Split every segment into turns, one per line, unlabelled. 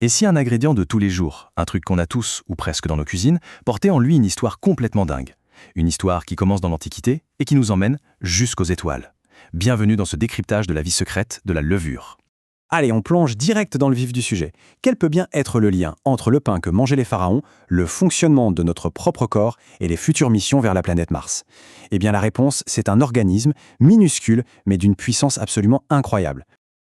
Et si un ingrédient de tous les jours, un truc qu'on a tous ou presque dans nos cuisines, portait en lui une histoire complètement dingue? Une histoire qui commence dans l'Antiquité et qui nous emmène jusqu'aux étoiles. Bienvenue dans ce décryptage de la vie secrète de la levure.
Allez, on plonge direct dans le vif du sujet. Quel peut bien être le lien entre le pain que mangeaient les pharaons, le fonctionnement de notre propre corps et les futures missions vers la planète Mars? Eh bien la réponse, c'est un organisme minuscule mais d'une puissance absolument incroyable.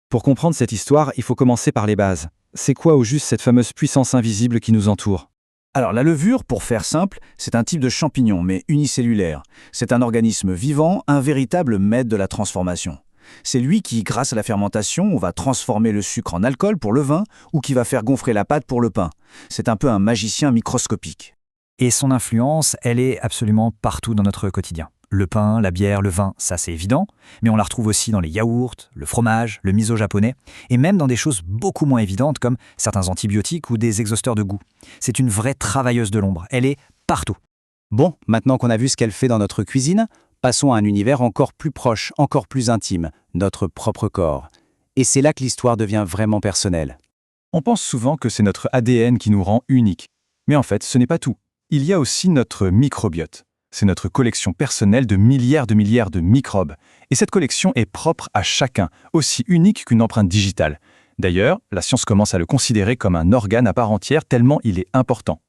Pour comprendre cette histoire, il faut commencer par les bases. C'est quoi au juste cette fameuse puissance invisible qui nous entoure?
Alors la levure, pour faire simple, c'est un type de champignon, mais unicellulaire. C'est un organisme vivant, un véritable maître de la transformation. C'est lui qui, grâce à la fermentation, va transformer le sucre en alcool pour le vin ou qui va faire gonfler la pâte pour le pain. C'est un peu un magicien microscopique.
Et son influence, elle est absolument partout dans notre quotidien. Le pain, la bière, le vin, ça c'est évident, mais on la retrouve aussi dans les yaourts, le fromage, le miso japonais, et même dans des choses beaucoup moins évidentes comme certains antibiotiques ou des exhausteurs de goût. C'est une vraie travailleuse de l'ombre, elle est partout.
Bon, maintenant qu'on a vu ce qu'elle fait dans notre cuisine, passons à un univers encore plus proche, encore plus intime, notre propre corps. Et c'est là que l'histoire devient vraiment personnelle.
On pense souvent que c'est notre ADN qui nous rend uniques. Mais en fait, ce n'est pas tout. Il y a aussi notre microbiote. C'est notre collection personnelle de milliards de microbes. Et cette collection est propre à chacun, aussi unique qu'une empreinte digitale. D'ailleurs, la science commence à le considérer comme un organe à part entière tellement il est important.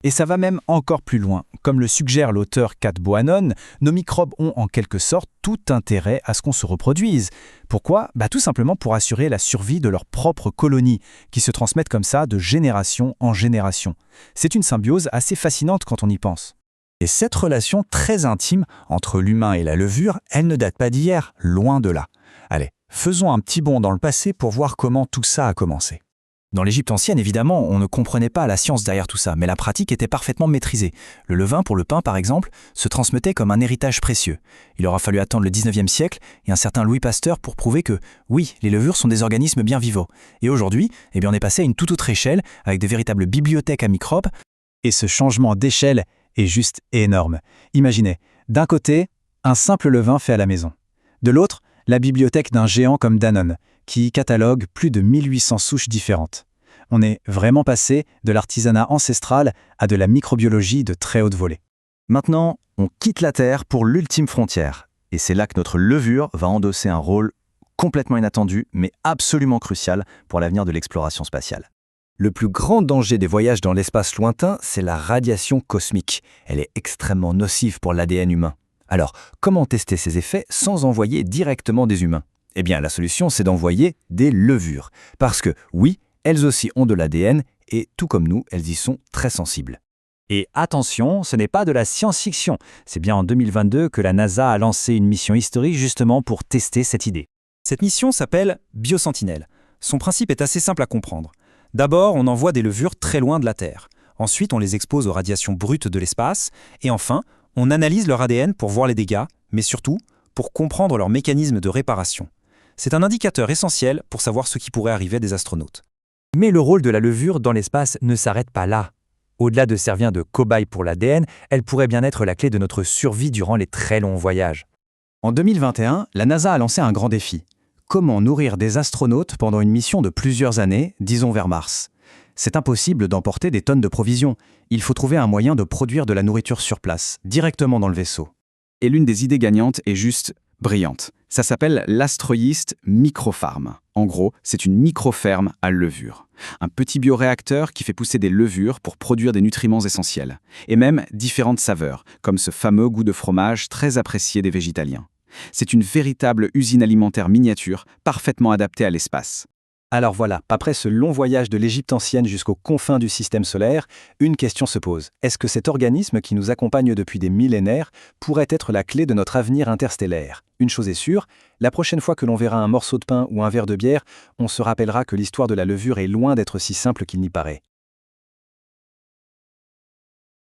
Et ça va même encore plus loin. Comme le suggère l'auteur Kat Bohannon, nos microbes ont en quelque sorte tout intérêt à ce qu'on se reproduise. Pourquoi? Tout simplement pour assurer la survie de leurs propres colonies, qui se transmettent comme ça de génération en génération. C'est une symbiose assez fascinante quand on y pense. Et cette relation très intime entre l'humain et la levure, elle ne date pas d'hier, loin de là. Allez, faisons un petit bond dans le passé pour voir comment tout ça a commencé.
Dans l'Égypte ancienne, évidemment, on ne comprenait pas la science derrière tout ça, mais la pratique était parfaitement maîtrisée. Le levain pour le pain, par exemple, se transmettait comme un héritage précieux. Il aura fallu attendre le 19e siècle et un certain Louis Pasteur pour prouver que, oui, les levures sont des organismes bien vivants. Et aujourd'hui, on est passé à une toute autre échelle, avec de véritables bibliothèques à microbes.
Et ce changement d'échelle est juste énorme. Imaginez, d'un côté, un simple levain fait à la maison. De l'autre, la bibliothèque d'un géant comme Danone, qui catalogue plus de 1800 souches différentes. On est vraiment passé de l'artisanat ancestral à de la microbiologie de très haute volée.
Maintenant, on quitte la Terre pour l'ultime frontière. Et c'est là que notre levure va endosser un rôle complètement inattendu, mais absolument crucial pour l'avenir de l'exploration spatiale.
Le plus grand danger des voyages dans l'espace lointain, c'est la radiation cosmique. Elle est extrêmement nocive pour l'ADN humain. Alors, comment tester ces effets sans envoyer directement des humains? Eh bien, la solution, c'est d'envoyer des levures. Parce que, oui, elles aussi ont de l'ADN et, tout comme nous, elles y sont très sensibles.
Et attention, ce n'est pas de la science-fiction. C'est bien en 2022 que la NASA a lancé une mission historique justement pour tester cette idée. Cette mission s'appelle Biosentinelle. Son principe est assez simple à comprendre. D'abord, on envoie des levures très loin de la Terre. Ensuite, on les expose aux radiations brutes de l'espace. Et enfin, on analyse leur ADN pour voir les dégâts, mais surtout pour comprendre leur mécanisme de réparation. C'est un indicateur essentiel pour savoir ce qui pourrait arriver à des astronautes.
Mais le rôle de la levure dans l'espace ne s'arrête pas là. Au-delà de servir de cobaye pour l'ADN, elle pourrait bien être la clé de notre survie durant les très longs voyages.
En 2021, la NASA a lancé un grand défi. Comment nourrir des astronautes pendant une mission de plusieurs années, disons vers Mars? C'est impossible d'emporter des tonnes de provisions. Il faut trouver un moyen de produire de la nourriture sur place, directement dans le vaisseau. Et l'une des idées gagnantes est juste brillante. Ça s'appelle l'Astroyeast Microfarm. En gros, c'est une microferme à levure. Un petit bioréacteur qui fait pousser des levures pour produire des nutriments essentiels. Et même différentes saveurs, comme ce fameux goût de fromage très apprécié des végétaliens. C'est une véritable usine alimentaire miniature, parfaitement adaptée à l'espace.
Alors voilà, après ce long voyage de l'Égypte ancienne jusqu'aux confins du système solaire, une question se pose. Est-ce que cet organisme qui nous accompagne depuis des millénaires pourrait être la clé de notre avenir interstellaire? Une chose est sûre, la prochaine fois que l'on verra un morceau de pain ou un verre de bière, on se rappellera que l'histoire de la levure est loin d'être si simple qu'il n'y paraît.